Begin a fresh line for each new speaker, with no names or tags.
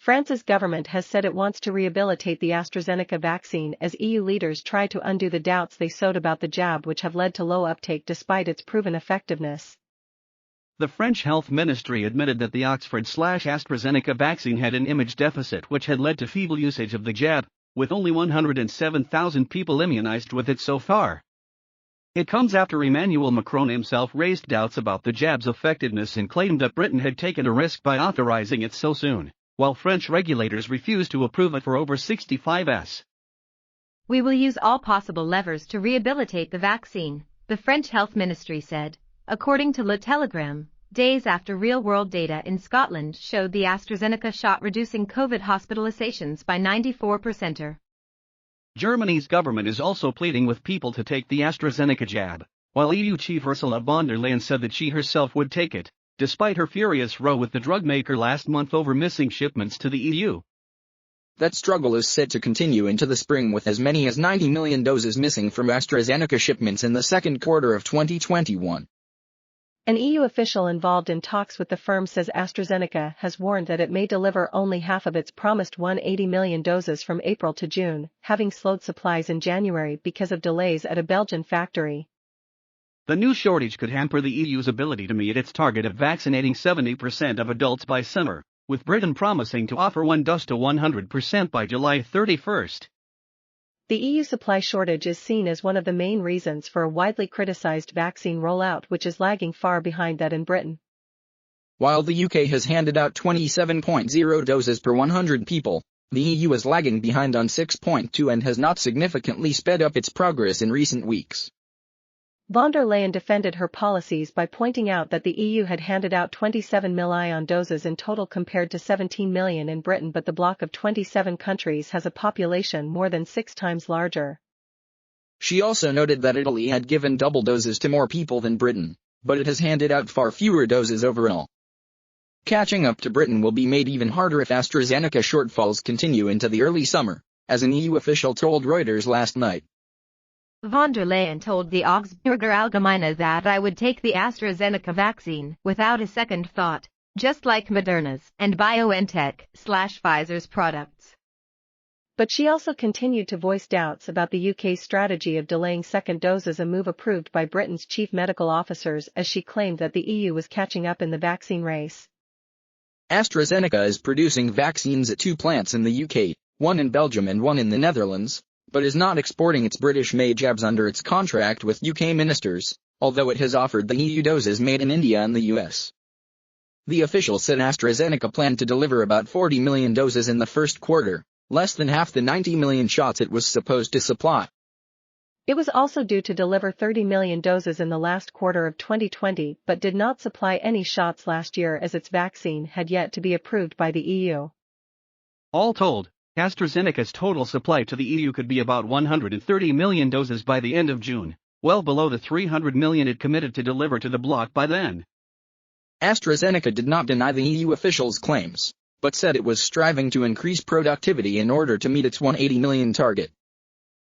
France's government has said it wants to rehabilitate the AstraZeneca vaccine as EU leaders try to undo the doubts they sowed about the jab, which have led to low uptake despite its proven effectiveness.
The French Health Ministry admitted that the Oxford/AstraZeneca vaccine had an image deficit which had led to feeble usage of the jab, with only 107,000 people immunized with it so far. It comes after Emmanuel Macron himself raised doubts about the jab's effectiveness and claimed that Britain had taken a risk by authorizing it so soon, while French regulators refused to approve it for over 65s.
We will use all possible levers to rehabilitate the vaccine, the French Health Ministry said, according to Le Telegram, days after real-world data in Scotland showed the AstraZeneca shot reducing COVID hospitalizations by 94%.
Germany's government is also pleading with people to take the AstraZeneca jab, while EU Chief Ursula von der Leyen said that she herself would take it, despite her furious row with the drug maker last month over missing shipments to the EU.
That struggle is set to continue into the spring, with as many as 90 million doses missing from AstraZeneca shipments in the second quarter of 2021.
An EU official involved in talks with the firm says AstraZeneca has warned that it may deliver only half of its promised 180 million doses from April to June, having slowed supplies in January because of delays at a Belgian factory.
The new shortage could hamper the EU's ability to meet its target of vaccinating 70% of adults by summer, with Britain promising to offer one dose to 100% by July 31st.
The EU supply shortage is seen as one of the main reasons for a widely criticized vaccine rollout, which is lagging far behind that in Britain.
While the UK has handed out 27.0 doses per 100 people, the EU is lagging behind on 6.2 and has not significantly sped up its progress in recent weeks.
Von der Leyen defended her policies by pointing out that the EU had handed out 27 million doses in total compared to 17 million in Britain, but the bloc of 27 countries has a population more than 6 times larger.
She also noted that Italy had given double doses to more people than Britain, but it has handed out far fewer doses overall. Catching up to Britain will be made even harder if AstraZeneca shortfalls continue into the early summer, as an EU official told Reuters last night.
Von der Leyen told the Augsburger Allgemeine that I would take the AstraZeneca vaccine without a second thought, just like Moderna's and BioNTech/Pfizer's products.
But she also continued to voice doubts about the UK's strategy of delaying second doses, a move approved by Britain's chief medical officers, as she claimed that the EU was catching up in the vaccine race.
AstraZeneca is producing vaccines at 2 plants in the UK, one in Belgium and one in the Netherlands, but is not exporting its British-made jabs under its contract with UK ministers, although it has offered the EU doses made in India and the US. The official said AstraZeneca planned to deliver about 40 million doses in the first quarter, less than half the 90 million shots it was supposed to supply.
It was also due to deliver 30 million doses in the last quarter of 2020 but did not supply any shots last year as its vaccine had yet to be approved by the EU.
All told, AstraZeneca's total supply to the EU could be about 130 million doses by the end of June, well below the 300 million it committed to deliver to the bloc by then.
AstraZeneca did not deny the EU officials' claims, but said it was striving to increase productivity in order to meet its 180 million target.